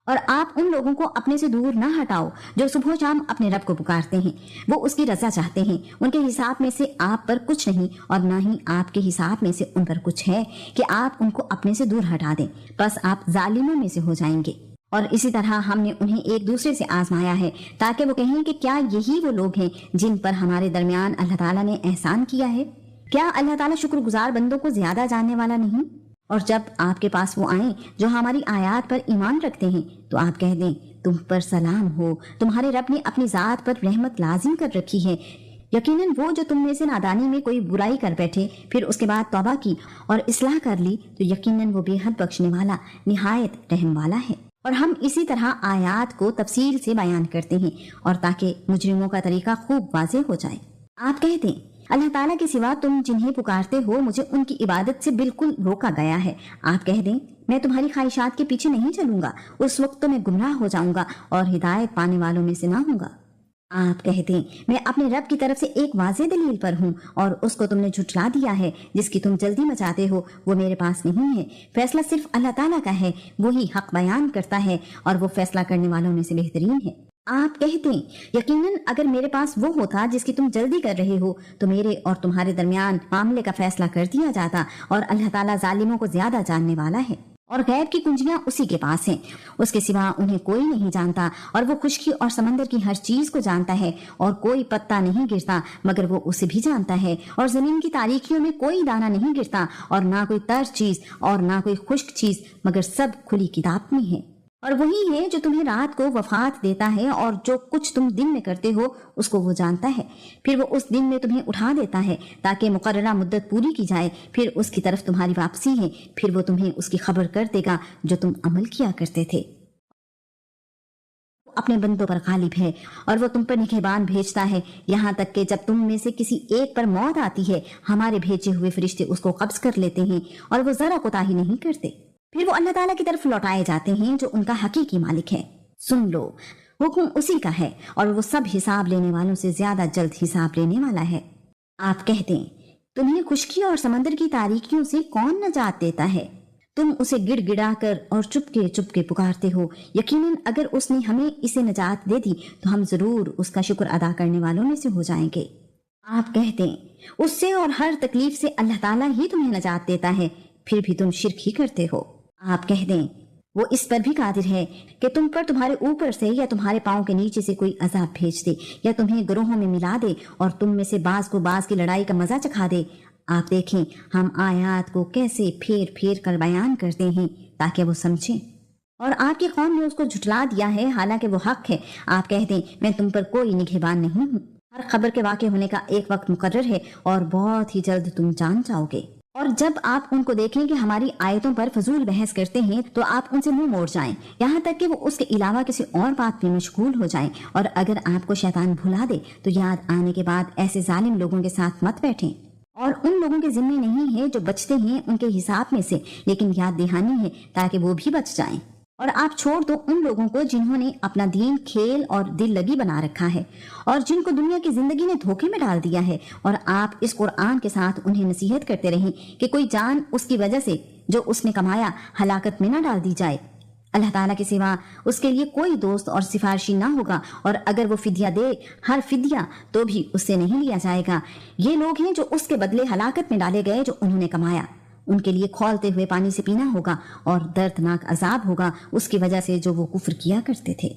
اور آپ ان لوگوں کو اپنے سے دور نہ ہٹاؤ جو صبح و شام اپنے رب کو پکارتے ہیں، وہ اس کی رضا چاہتے ہیں۔ ان کے حساب میں سے آپ پر کچھ نہیں اور نہ ہی آپ کے حساب میں سے ان پر کچھ ہے کہ آپ ان کو اپنے سے دور ہٹا دیں، بس آپ ظالموں میں سے ہو جائیں گے۔ اور اسی طرح ہم نے انہیں ایک دوسرے سے آزمایا ہے تاکہ وہ کہیں کہ کیا یہی وہ لوگ ہیں جن پر ہمارے درمیان اللہ تعالیٰ نے احسان کیا ہے؟ کیا اللہ تعالیٰ شکر گزار بندوں کو زیادہ جاننے والا نہیں؟ اور جب آپ کے پاس وہ آئیں جو ہماری آیات پر ایمان رکھتے ہیں تو آپ کہہ دیں تم پر سلام ہو، تمہارے رب نے اپنی ذات پر رحمت لازم کر رکھی ہے۔ یقیناً وہ جو تم میں سے نادانی میں کوئی برائی کر بیٹھے پھر اس کے بعد توبہ کی اور اصلاح کر لی تو یقیناً وہ بے حد بخشنے والا نہایت رحم والا ہے۔ اور ہم اسی طرح آیات کو تفصیل سے بیان کرتے ہیں اور تاکہ مجرموں کا طریقہ خوب واضح ہو جائے۔ آپ کہہ دیں اللہ تعالیٰ کے سوا تم جنہیں پکارتے ہو مجھے ان کی عبادت سے بالکل روکا گیا ہے۔ آپ کہہ دیں میں تمہاری خواہشات کے پیچھے نہیں چلوں گا، اس وقت تو میں گمراہ ہو جاؤں گا اور ہدایت پانے والوں میں سے نہ ہوں گا۔ آپ کہتے ہیں میں اپنے رب کی طرف سے ایک واضح دلیل پر ہوں اور اس کو تم نے جھٹلا دیا ہے جس کی تم جلدی مچاتے ہو، وہ میرے پاس نہیں ہے۔ فیصلہ صرف اللہ تعالیٰ کا ہے، وہی حق بیان کرتا ہے اور وہ فیصلہ کرنے والوں میں سے بہترین ہے۔ آپ کہتے ہیں یقیناً اگر میرے پاس وہ ہوتا جس کی تم جلدی کر رہے ہو تو میرے اور تمہارے درمیان معاملے کا فیصلہ کر دیا جاتا، اور اللہ تعالیٰ ظالموں کو زیادہ جاننے والا ہے۔ اور غیب کی کنجیاں اسی کے پاس ہیں، اس کے سوا انہیں کوئی نہیں جانتا، اور وہ خشکی اور سمندر کی ہر چیز کو جانتا ہے، اور کوئی پتا نہیں گرتا مگر وہ اسے بھی جانتا ہے، اور زمین کی تاریکیوں میں کوئی دانہ نہیں گرتا، اور نہ کوئی تر چیز اور نہ کوئی خشک چیز مگر سب کھلی کتاب میں ہے۔ اور وہی ہے جو تمہیں رات کو وفات دیتا ہے اور جو کچھ تم دن میں کرتے ہو اس کو وہ جانتا ہے، پھر وہ اس دن میں تمہیں اٹھا دیتا ہے تاکہ مقررہ مدت پوری کی جائے، پھر اس کی طرف تمہاری واپسی ہے، پھر وہ تمہیں اس کی خبر کر دے گا جو تم عمل کیا کرتے تھے۔ اپنے بندوں پر غالب ہے اور وہ تم پر نگہبان بھیجتا ہے، یہاں تک کہ جب تم میں سے کسی ایک پر موت آتی ہے ہمارے بھیجے ہوئے فرشتے اس کو قبض کر لیتے ہیں اور وہ ذرا کوتاہی نہیں کرتے، پھر وہ اللہ تعالیٰ کی طرف لوٹائے جاتے ہیں جو ان کا حقیقی مالک ہے۔ سن لو حکم اسی کا ہے اور وہ سب حساب لینے والوں سے زیادہ جلد حساب لینے والا ہے۔ آپ کہتے ہیں تمہیں خشکی اور سمندر کی تاریکیوں سے کون نجات دیتا ہے؟ تم اسے گڑ گڑا کر اور چپ کے پکارتے ہو، یقیناً اگر اس نے ہمیں اسے نجات دے دی تو ہم ضرور اس کا شکر ادا کرنے والوں میں سے ہو جائیں گے۔ آپ کہتے ہیں اس سے اور ہر تکلیف سے اللہ تعالیٰ ہی تمہیں نجات دیتا ہے، پھر بھی تم شرک ہی کرتے ہو۔ آپ کہہ دیں وہ اس پر بھی قادر ہے کہ تم پر تمہارے اوپر سے یا تمہارے پاؤں کے نیچے سے کوئی عذاب بھیج دے یا تمہیں گروہوں میں ملا دے اور تم میں سے بعض کو بعض کی لڑائی کا مزہ چکھا دے۔ آپ دیکھیں ہم آیات کو کیسے پھیر پھیر کر بیان کرتے ہیں تاکہ وہ سمجھیں۔ اور آپ کی قوم نے اس کو جھٹلا دیا ہے حالانکہ وہ حق ہے۔ آپ کہہ دیں میں تم پر کوئی نگہبان نہیں ہوں، ہر خبر کے واقع ہونے کا ایک وقت مقرر ہے اور بہت ہی جلد تم جان جاؤ گے۔ اور جب آپ ان کو دیکھیں کہ ہماری آیتوں پر فضول بحث کرتے ہیں تو آپ ان سے منہ موڑ جائیں یہاں تک کہ وہ اس کے علاوہ کسی اور بات میں مشغول ہو جائیں، اور اگر آپ کو شیطان بھلا دے تو یاد آنے کے بعد ایسے ظالم لوگوں کے ساتھ مت بیٹھیں۔ اور ان لوگوں کے ذمے نہیں ہے جو بچتے ہیں ان کے حساب میں سے، لیکن یاد دہانی ہے تاکہ وہ بھی بچ جائیں۔ اور آپ چھوڑ دو ان لوگوں کو جنہوں نے اپنا دین کھیل اور دل لگی بنا رکھا ہے اور جن کو دنیا کی زندگی نے دھوکے میں ڈال دیا ہے، اور آپ اس قرآن کے ساتھ انہیں نصیحت کرتے رہیں کہ کوئی جان اس کی وجہ سے جو اس نے کمایا ہلاکت میں نہ ڈال دی جائے۔ اللہ تعالیٰ کے سوا اس کے لیے کوئی دوست اور سفارشی نہ ہوگا، اور اگر وہ فدیہ دے ہر فدیہ تو بھی اس سے نہیں لیا جائے گا۔ یہ لوگ ہیں جو اس کے بدلے ہلاکت میں ڈالے گئے جو انہوں نے کمایا، ان کے لیے کھولتے ہوئے پانی سے پینا ہوگا اور دردناک عذاب ہوگا اس کی وجہ سے جو وہ کفر کیا کرتے تھے۔